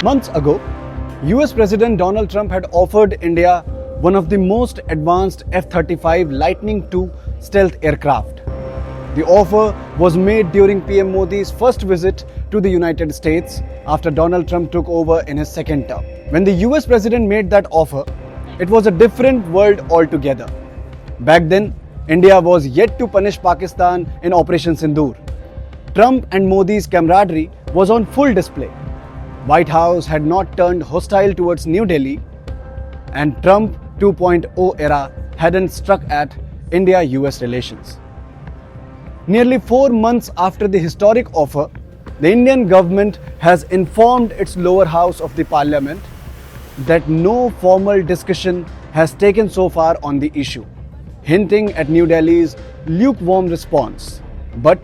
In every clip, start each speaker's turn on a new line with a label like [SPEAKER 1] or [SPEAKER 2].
[SPEAKER 1] Months ago, US President Donald Trump had offered India one of the most advanced F-35 Lightning II stealth aircraft. The offer was made during PM Modi's first visit to the United States after Donald Trump took over in his second term. When the US President made that offer, it was a different world altogether. Back then, India was yet to punish Pakistan in Operation Sindoor. Trump and Modi's camaraderie was on full display. White House had not turned hostile towards New Delhi, and Trump 2.0 era hadn't struck at India-US relations. Nearly 4 months after the historic offer, the Indian government has informed its lower house of the parliament that no formal discussion has taken so far on the issue, hinting at New Delhi's lukewarm response. But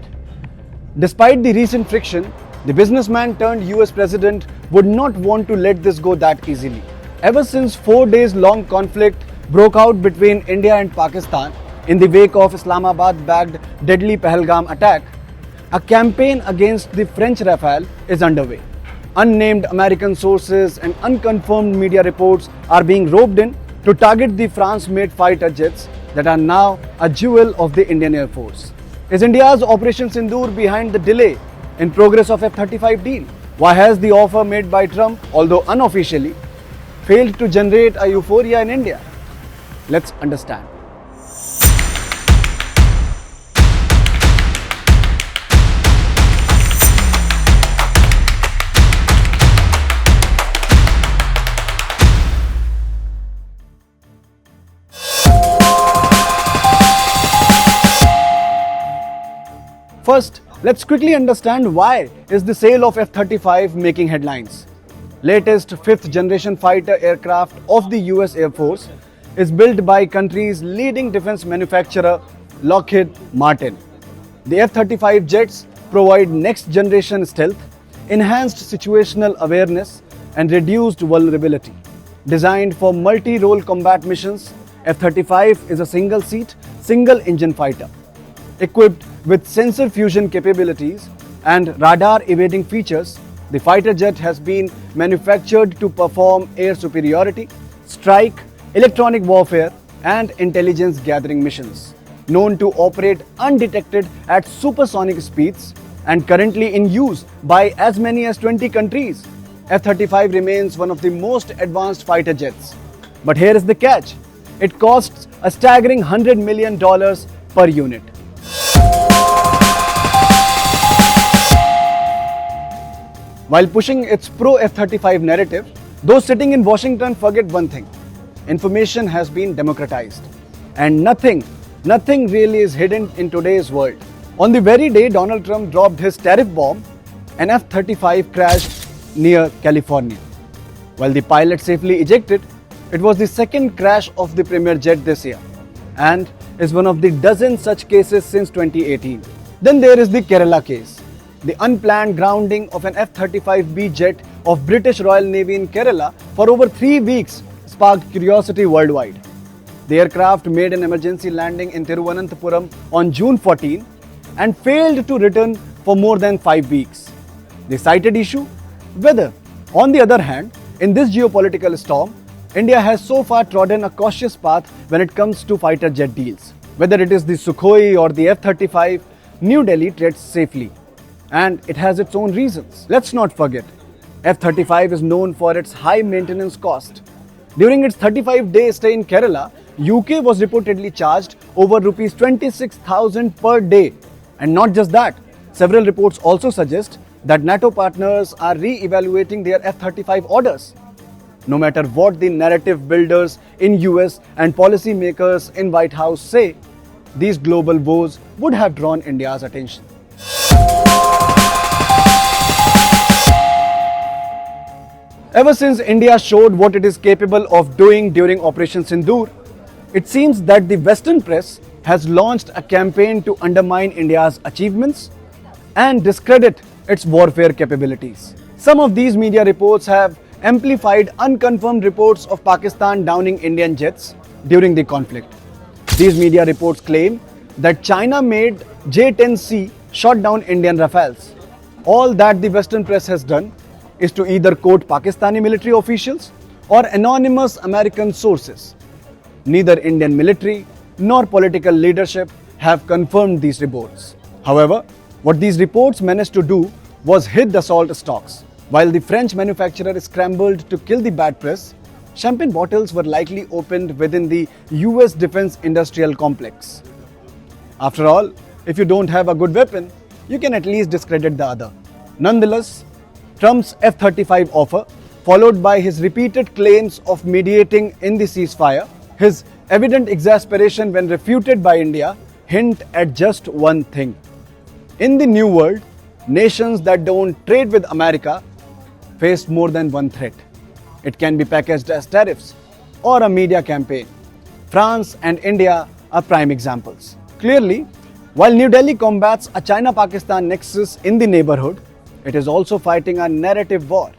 [SPEAKER 1] despite the recent friction, the businessman turned US president would not want to let this go that easily. Ever since 4 days long conflict broke out between India and Pakistan in the wake of Islamabad-backed deadly Pahalgam attack, a campaign against the French Rafale is underway. Unnamed American sources and unconfirmed media reports are being roped in to target the France-made fighter jets that are now a jewel of the Indian Air Force. Is India's Operation Sindoor behind the delay in progress of F-35 deal? Why has the offer made by Trump, although unofficially, failed to generate a euphoria in India? Let's understand. First, let's quickly understand why is the sale of F-35 making headlines. Latest 5th generation fighter aircraft of the US Air Force is built by country's leading defense manufacturer Lockheed Martin. The F-35 jets provide next generation stealth, enhanced situational awareness and reduced vulnerability. Designed for multi-role combat missions, F-35 is a single-seat, single-engine fighter. Equipped with sensor fusion capabilities and radar evading features, the fighter jet has been manufactured to perform air superiority, strike, electronic warfare and intelligence gathering missions. Known to operate undetected at supersonic speeds and currently in use by as many as 20 countries, F-35 remains one of the most advanced fighter jets. But here is the catch. It costs a staggering $100 million per unit. While pushing its pro-F-35 narrative, those sitting in Washington forget one thing. Information has been democratized. And nothing really is hidden in today's world. On the very day Donald Trump dropped his tariff bomb, an F-35 crashed near California. While the pilot safely ejected, it was the second crash of the premier jet this year and is one of the dozen such cases since 2018. Then there is the Kerala case. The unplanned grounding of an F-35B jet of British Royal Navy in Kerala for over 3 weeks sparked curiosity worldwide. The aircraft made an emergency landing in Thiruvananthapuram on June 14 and failed to return for more than 5 weeks. The cited issue? Weather. On the other hand, in this geopolitical storm, India has so far trodden a cautious path when it comes to fighter jet deals. Whether it is the Sukhoi or the F-35, New Delhi treads safely. And it has its own reasons. Let's not forget, F-35 is known for its high maintenance cost. During its 35-day stay in Kerala, UK was reportedly charged over rupees 26,000 per day. And not just that, several reports also suggest that NATO partners are re-evaluating their F-35 orders. No matter what the narrative builders in US and policy makers in White House say, these global woes would have drawn India's attention. Ever since India showed what it is capable of doing during Operation Sindoor, it seems that the Western press has launched a campaign to undermine India's achievements and discredit its warfare capabilities. Some of these media reports have amplified unconfirmed reports of Pakistan downing Indian jets during the conflict. These media reports claim that China-made J-10C shot down Indian Rafales. All that the Western press has done is to either quote Pakistani military officials or anonymous American sources. Neither Indian military nor political leadership have confirmed these reports. However, what these reports managed to do was hit the salt stocks. While the French manufacturer scrambled to kill the bad press, champagne bottles were likely opened within the US defense industrial complex. After all, if you don't have a good weapon, you can at least discredit the other. Nonetheless, Trump's F-35 offer, followed by his repeated claims of mediating in the ceasefire, his evident exasperation when refuted by India, hint at just one thing. In the New World, nations that don't trade with America face more than one threat. It can be packaged as tariffs or a media campaign. France and India are prime examples. Clearly, while New Delhi combats a China-Pakistan nexus in the neighborhood, it is also fighting a narrative war.